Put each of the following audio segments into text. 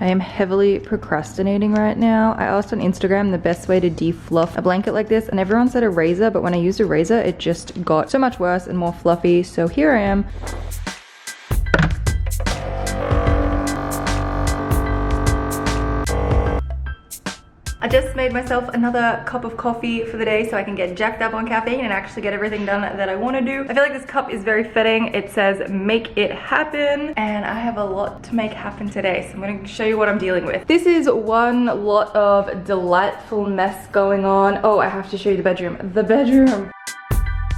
I am heavily procrastinating right now. I asked on Instagram the best way to defluff a blanket like this, and everyone said a razor, but when I used a razor, it just got so much worse and more fluffy. So here I am. I just made myself another cup of coffee for the day so I can get jacked up on caffeine and actually get everything done that I want to do. I feel like this cup is very fitting. It says make it happen, and I have a lot to make happen today, so I'm going to show you what I'm dealing with. This is one lot of delightful mess going on. Oh, I have to show you the bedroom. The bedroom.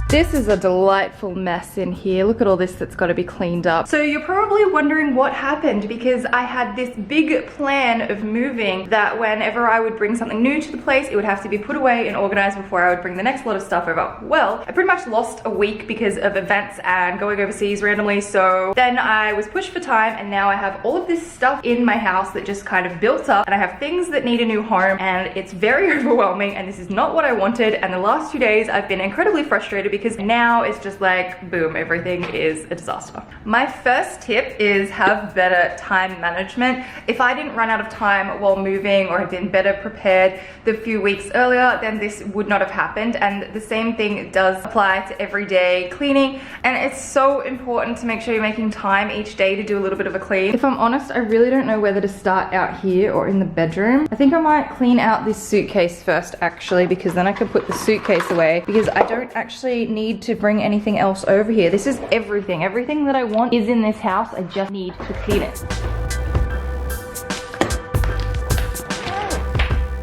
This is a delightful mess in here. Look at all this that's got to be cleaned up. So you're probably wondering what happened, because I had this big plan of moving that whenever I would bring something new to the place, it would have to be put away and organized before I would bring the next lot of stuff over. Well, I pretty much lost a week because of events and going overseas randomly. So then I was pushed for time, and now I have all of this stuff in my house that just kind of built up, and I have things that need a new home, and it's very overwhelming, and this is not what I wanted. And the last 2 days I've been incredibly frustrated because now it's just like, boom, everything is a disaster. My first tip is have better time management. If I didn't run out of time while moving or had been better prepared the few weeks earlier, then this would not have happened. And the same thing does apply to everyday cleaning. And it's so important to make sure you're making time each day to do a little bit of a clean. If I'm honest, I really don't know whether to start out here or in the bedroom. I think I might clean out this suitcase first, actually, because then I can put the suitcase away, because I don't actually need to bring anything else over here. This is everything. Everything that I want is in this house. I just need to clean it.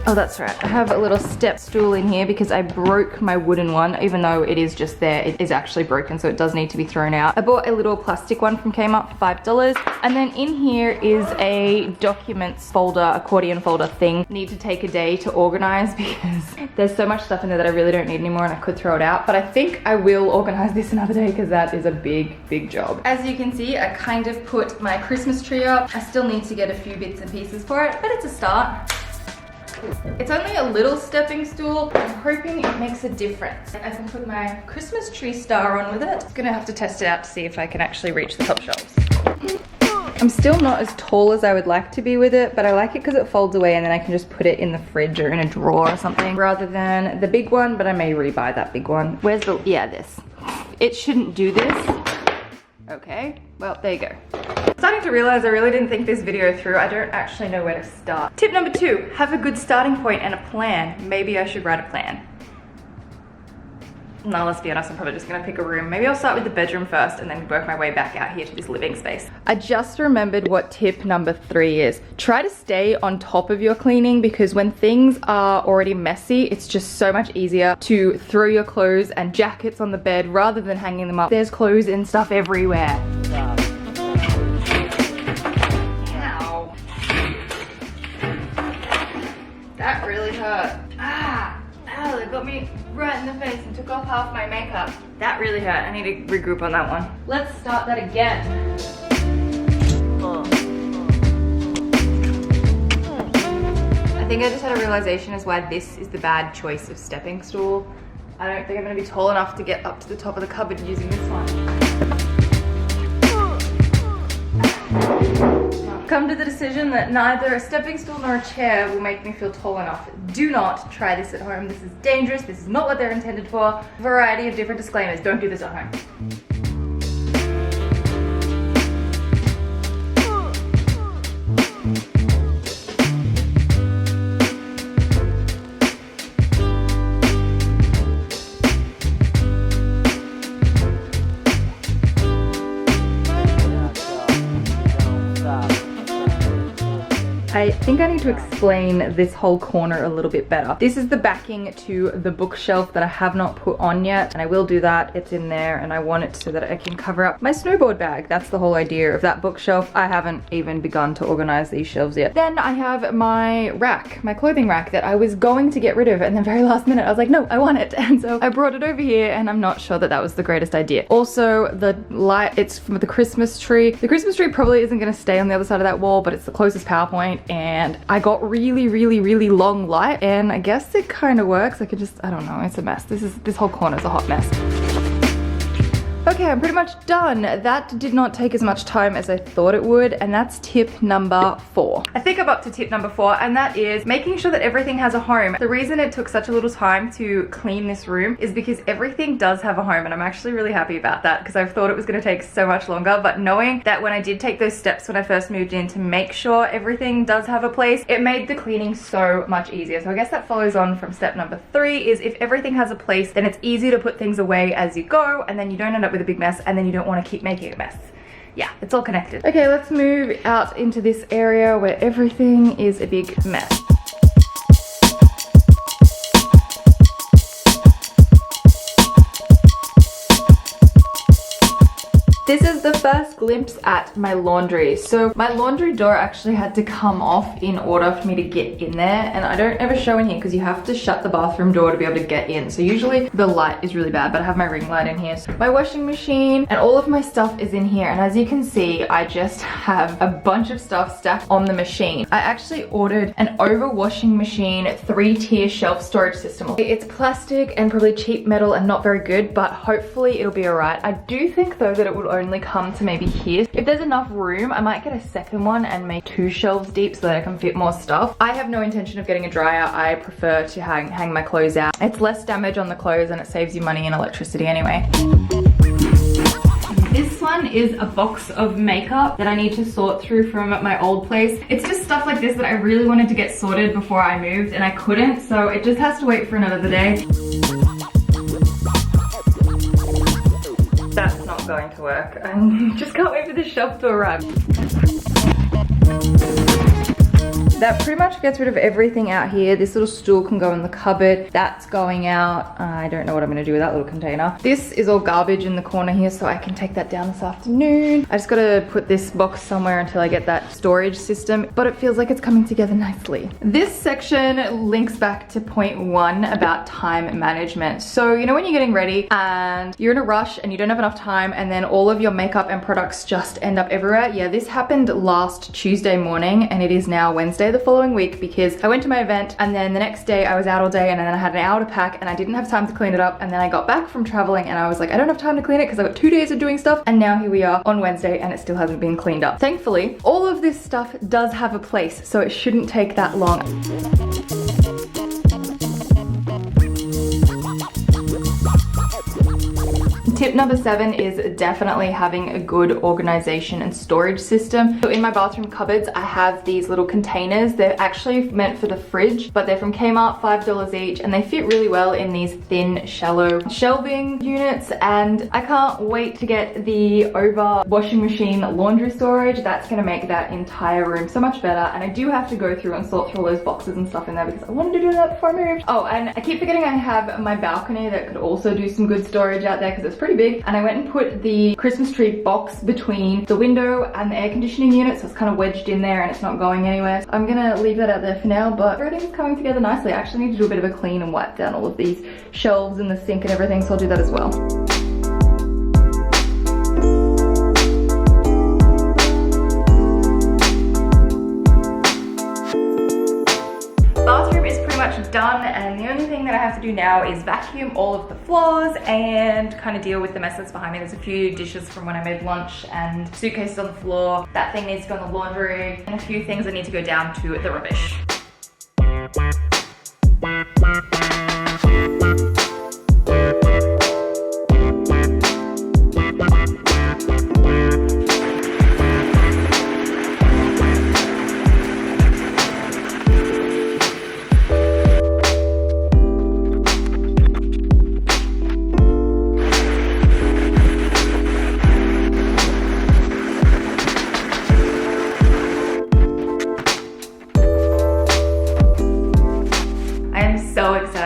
Oh, that's right. I have a little step stool in here because I broke my wooden one. Even though it is just there, it is actually broken, so it does need to be thrown out. I bought a little plastic one from Kmart for $5. And then in here is a documents folder, accordion folder thing. Need to take a day to organize because there's so much stuff in there that I really don't need anymore, and I could throw it out. But I think I will organize this another day because that is a big job. As you can see, I kind of put my Christmas tree up. I still need to get a few bits and pieces for it, but it's a start. It's only a little stepping stool. I'm hoping it makes a difference. I can put my Christmas tree star on with it. I'm gonna have to test it out to see if I can actually reach the top shelves. I'm still not as tall as I would like to be with it, but I like it because it folds away and then I can just put it in the fridge or in a drawer or something rather than the big one, but I may rebuy that big one. Where's the, yeah, this. It shouldn't do this. Okay, well, there you go. I'm starting to realize I really didn't think this video through. I don't actually know where to start. Tip number 2, have a good starting point and a plan. Maybe I should write a plan. No, let's be honest, I'm probably just gonna pick a room. Maybe I'll start with the bedroom first and then work my way back out here to this living space. I just remembered what tip number 3 is. Try to stay on top of your cleaning, because when things are already messy, it's just so much easier to throw your clothes and jackets on the bed rather than hanging them up. There's clothes and stuff everywhere. Ow. That really hurt. Oh, it got me right in the face and took off half my makeup. That really hurt. I need to regroup on that one. Let's start that again. I think I just had a realization as why this is the bad choice of stepping stool. I don't think I'm gonna be tall enough to get up to the top of the cupboard using this one. Come to the decision that neither a stepping stool nor a chair will make me feel tall enough. Do not try this at home. This is dangerous. This is not what they're intended for. A variety of different disclaimers. Don't do this at home. I think I need to explain this whole corner a little bit better. This is the backing to the bookshelf that I have not put on yet, and I will do that. It's in there, and I want it so that I can cover up my snowboard bag. That's the whole idea of that bookshelf. I haven't even begun to organize these shelves yet. Then I have my rack, my clothing rack that I was going to get rid of, and then very last minute I was like, no, I want it. And so I brought it over here, and I'm not sure that that was the greatest idea. Also, the light, it's from the Christmas tree. The Christmas tree probably isn't gonna stay on the other side of that wall, but it's the closest power point, and I got really long light, and I guess it kind of works. I don't know, it's a mess. This whole corner is a hot mess. Okay, I'm pretty much done. That did not take as much time as I thought it would, and that's tip number 4. I think I'm up to tip number 4, and that is making sure that everything has a home. The reason it took such a little time to clean this room is because everything does have a home, and I'm actually really happy about that because I thought it was going to take so much longer, but knowing that when I did take those steps when I first moved in to make sure everything does have a place, it made the cleaning so much easier. So I guess that follows on from step number 3 is if everything has a place, then it's easy to put things away as you go, and then you don't end up with a big mess, and then you don't want to keep making a mess. Yeah, it's all connected. Okay, let's move out into this area where everything is a big mess. This is the first glimpse at my laundry. So my laundry door actually had to come off in order for me to get in there, and I don't ever show in here because you have to shut the bathroom door to be able to get in. So usually the light is really bad, but I have my ring light in here. So my washing machine and all of my stuff is in here, and as you can see, I just have a bunch of stuff stacked on the machine. I actually ordered an over washing machine 3-tier shelf storage system. It's plastic and probably cheap metal and not very good, but hopefully it'll be alright. I do think though that it would only come to maybe here. If there's enough room, I might get a second one and make 2 shelves deep so that I can fit more stuff. I have no intention of getting a dryer. I prefer to hang my clothes out. It's less damage on the clothes and it saves you money in electricity anyway. This one is a box of makeup that I need to sort through from my old place. It's just stuff like this that I really wanted to get sorted before I moved and I couldn't, so it just has to wait for another day. That's not going to work. I just can't wait for this shelf to arrive. That pretty much gets rid of everything out here. This little stool can go in the cupboard. That's going out. I don't know what I'm gonna do with that little container. This is all garbage in the corner here, so I can take that down this afternoon. I just gotta put this box somewhere until I get that storage system, but it feels like it's coming together nicely. This section links back to point 1 about time management. So, you know when you're getting ready and you're in a rush and you don't have enough time and then all of your makeup and products just end up everywhere? Yeah, this happened last Tuesday morning and it is now Wednesday the following week because I went to my event and then the next day I was out all day and then I had an hour to pack and I didn't have time to clean it up, and then I got back from traveling and I was like, I don't have time to clean it because I got 2 days of doing stuff, and now here we are on Wednesday and it still hasn't been cleaned up. Thankfully, all of this stuff does have a place, so it shouldn't take that long. Tip number 7 is definitely having a good organization and storage system. So in my bathroom cupboards, I have these little containers. They're actually meant for the fridge, but they're from Kmart, $5 each, and they fit really well in these thin, shallow shelving units. And I can't wait to get the over washing machine laundry storage. That's gonna make that entire room so much better. And I do have to go through and sort through all those boxes and stuff in there because I wanted to do that before I moved. Oh, and I keep forgetting I have my balcony that could also do some good storage out there because it's pretty big, and I went and put the Christmas tree box between the window and the air conditioning unit, so it's kind of wedged in there and it's not going anywhere. So I'm gonna leave that out there for now, but everything's coming together nicely. I actually need to do a bit of a clean and wipe down all of these shelves and the sink and everything, so I'll do that as well. Done, and the only thing that I have to do now is vacuum all of the floors and kind of deal with the mess that's behind me. There's a few dishes from when I made lunch and suitcases on the floor. That thing needs to go in the laundry, and a few things that need to go down to the rubbish.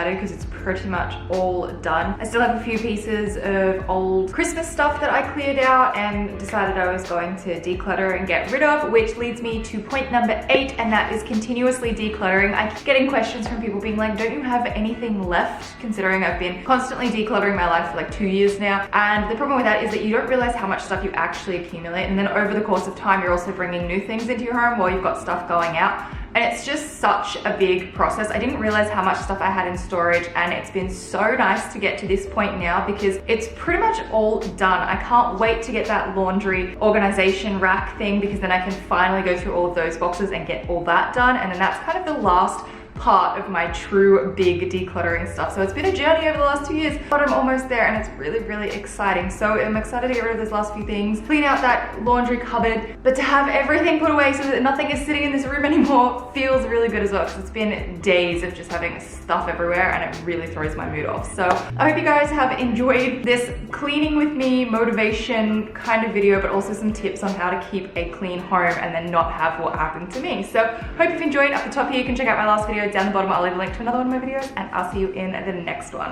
Because it's pretty much all done. I still have a few pieces of old Christmas stuff that I cleared out and decided I was going to declutter and get rid of, which leads me to point number 8, and that is continuously decluttering. I keep getting questions from people being like, don't you have anything left? Considering I've been constantly decluttering my life for like 2 years now. And the problem with that is that you don't realize how much stuff you actually accumulate, and then over the course of time you're also bringing new things into your home while you've got stuff going out. and it's just such a big process. I didn't realize how much stuff I had in storage, and it's been so nice to get to this point now because it's pretty much all done. I can't wait to get that laundry organization rack thing, because then I can finally go through all of those boxes and get all that done, and then that's kind of the last part of my true big decluttering stuff. So it's been a journey over the last 2 years, but I'm almost there, and it's really, really exciting. So I'm excited to get rid of those last few things, clean out that laundry cupboard, but to have everything put away so that nothing is sitting in this room anymore feels really good as well, because it's been days of just having stuff everywhere, and it really throws my mood off. So I hope you guys have enjoyed this cleaning with me motivation kind of video, but also some tips on how to keep a clean home and then not have what happened to me. So hope you've enjoyed. At the top here you can check out my last video. Down the bottom I'll leave a link to another one of my videos, and I'll see you in the next one.